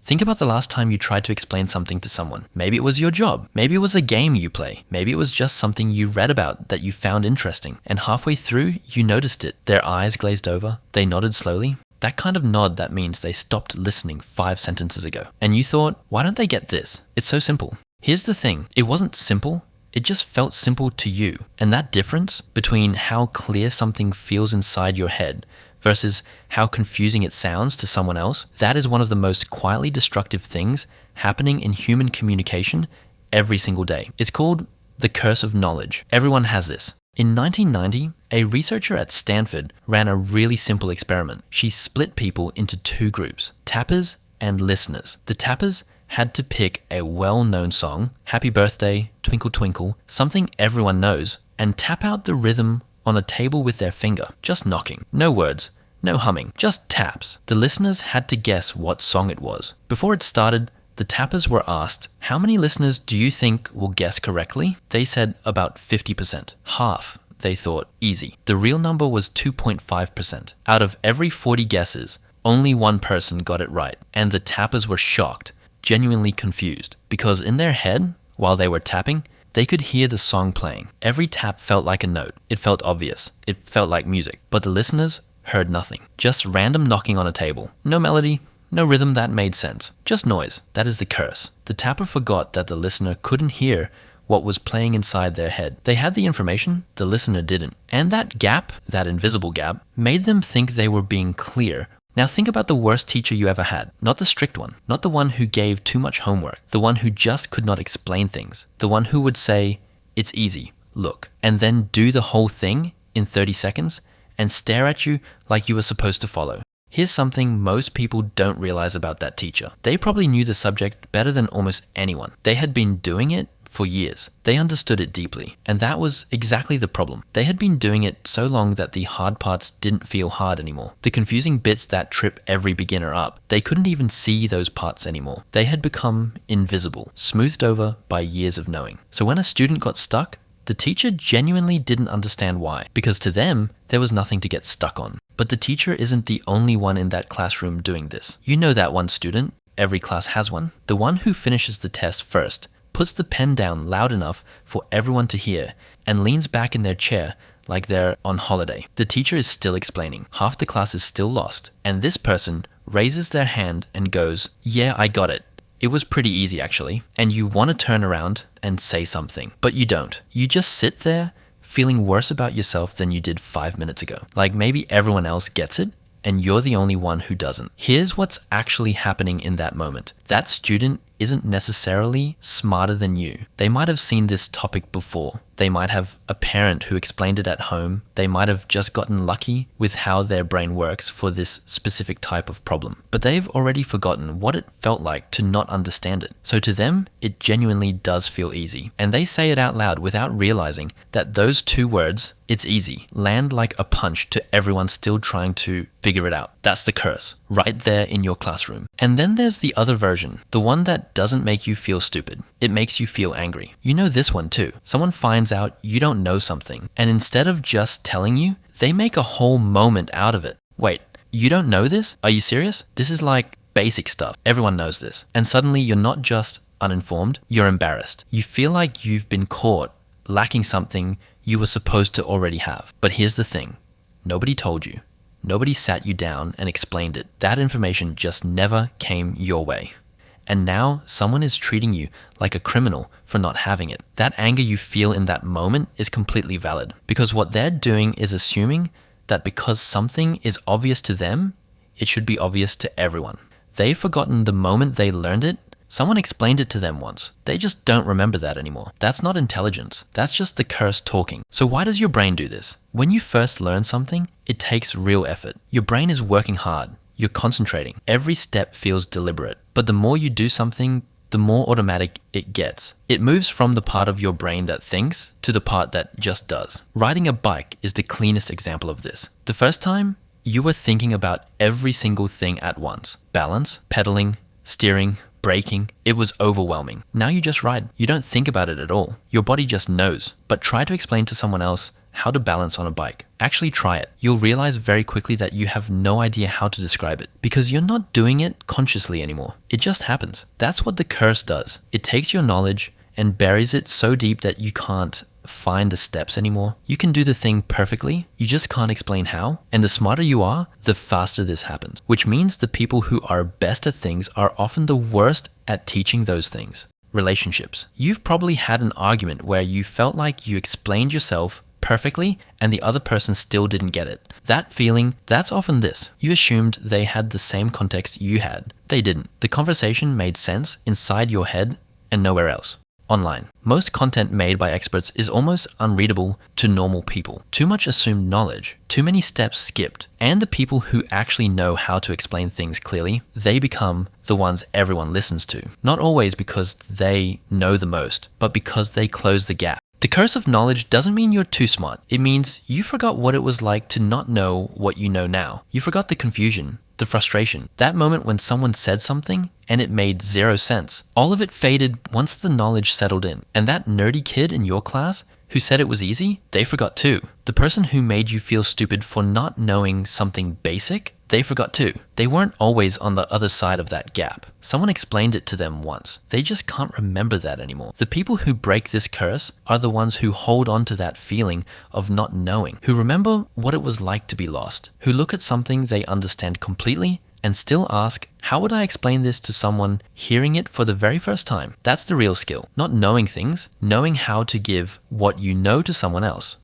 Think about the last time you tried to explain something to someone. Maybe it was your job. Maybe it was a game you play. Maybe it was just something you read about that you found interesting. And halfway through, you noticed it. Their eyes glazed over. They nodded slowly. That kind of nod, that means they stopped listening 5 sentences ago. And you thought, why don't they get this? It's so simple. Here's the thing. It wasn't simple. It just felt simple to you. And that difference between how clear something feels inside your head versus how confusing it sounds to someone else, that is one of the most quietly destructive things happening in human communication every single day. It's called the curse of knowledge. Everyone has this. In 1990, a researcher at Stanford ran a really simple experiment. She split people into 2 groups, tappers and listeners. The tappers had to pick a well-known song, Happy Birthday, Twinkle Twinkle, something everyone knows, and tap out the rhythm on a table with their finger, just knocking. No words, no humming, just taps. The listeners had to guess what song it was. Before it started, the tappers were asked, how many listeners do you think will guess correctly? They said about 50%. Half, they thought, easy. The real number was 2.5%. Out of every 40 guesses, only 1 person got it right, and the tappers were shocked, genuinely confused, because in their head, while they were tapping, they could hear the song playing. Every tap felt like a note. It felt obvious. It felt like music. But the listeners heard nothing. Just random knocking on a table. No melody, no rhythm that made sense. Just noise. That is the curse. The tapper forgot that the listener couldn't hear what was playing inside their head. They had the information, the listener didn't. And that gap, that invisible gap, made them think they were being clear. Now think about the worst teacher you ever had. Not the strict one. Not the one who gave too much homework. The one who just could not explain things. The one who would say, it's easy, look, and then do the whole thing in 30 seconds and stare at you like you were supposed to follow. Here's something most people don't realize about that teacher. They probably knew the subject better than almost anyone. They had been doing it for years. They understood it deeply, and that was exactly the problem. They had been doing it so long that the hard parts didn't feel hard anymore. The confusing bits that trip every beginner up, they couldn't even see those parts anymore. They had become invisible, smoothed over by years of knowing. So when a student got stuck, the teacher genuinely didn't understand why, because to them, there was nothing to get stuck on. But the teacher isn't the only one in that classroom doing this. You know that one student, every class has one, the one who finishes the test first, puts the pen down loud enough for everyone to hear, and leans back in their chair like they're on holiday. The teacher is still explaining. Half the class is still lost, and this person raises their hand and goes, yeah, I got it. It was pretty easy actually. And you want to turn around and say something, but you don't. You just sit there feeling worse about yourself than you did 5 minutes ago. Like maybe everyone else gets it and you're the only one who doesn't. Here's what's actually happening in that moment. That student isn't necessarily smarter than you. They might have seen this topic before. They might have a parent who explained it at home. They might have just gotten lucky with how their brain works for this specific type of problem. But they've already forgotten what it felt like to not understand it. So to them, it genuinely does feel easy. And they say it out loud without realizing that those 2 words, it's easy, land like a punch to everyone still trying to figure it out. That's the curse, right there in your classroom. And then there's the other version, the one that doesn't make you feel stupid. It makes you feel angry. You know this one too. Someone finds out you don't know something, and instead of just telling you, they make a whole moment out of it. Wait, you don't know this? Are you serious? This is like basic stuff. Everyone knows this. And suddenly you're not just uninformed, you're embarrassed. You feel like you've been caught lacking something you were supposed to already have. But here's the thing. Nobody told you. Nobody sat you down and explained it. That information just never came your way. And now someone is treating you like a criminal for not having it. That anger you feel in that moment is completely valid, because what they're doing is assuming that because something is obvious to them, it should be obvious to everyone. They've forgotten the moment they learned it. Someone explained it to them once. They just don't remember that anymore. That's not intelligence. That's just the curse talking. So why does your brain do this? When you first learn something, it takes real effort. Your brain is working hard. You're concentrating. Every step feels deliberate. But the more you do something, the more automatic it gets. It moves from the part of your brain that thinks to the part that just does. Riding a bike is the cleanest example of this. The first time, you were thinking about every single thing at once. Balance, pedaling, steering, braking. It was overwhelming. Now you just ride. You don't think about it at all. Your body just knows. But try to explain to someone else how to balance on a bike. Actually try it. You'll realize very quickly that you have no idea how to describe it because you're not doing it consciously anymore. It just happens. That's what the curse does. It takes your knowledge and buries it so deep that you can't find the steps anymore. You can do the thing perfectly, you just can't explain how. And the smarter you are, the faster this happens. Which means the people who are best at things are often the worst at teaching those things. Relationships. You've probably had an argument where you felt like you explained yourself perfectly and the other person still didn't get it. That feeling, that's often this. You assumed they had the same context you had. They didn't. The conversation made sense inside your head and nowhere else. Online. Most content made by experts is almost unreadable to normal people. Too much assumed knowledge, too many steps skipped, and the people who actually know how to explain things clearly, they become the ones everyone listens to. Not always because they know the most, but because they close the gap. The curse of knowledge doesn't mean you're too smart. It means you forgot what it was like to not know what you know now. You forgot the confusion, the frustration, that moment when someone said something and it made zero sense. All of it faded once the knowledge settled in. And that nerdy kid in your class who said it was easy, they forgot too. The person who made you feel stupid for not knowing something basic, they forgot too. They weren't always on the other side of that gap. Someone explained it to them once. They just can't remember that anymore. The people who break this curse are the ones who hold on to that feeling of not knowing, who remember what it was like to be lost, who look at something they understand completely and still ask, how would I explain this to someone hearing it for the very first time? That's the real skill. Not knowing things, knowing how to give what you know to someone else.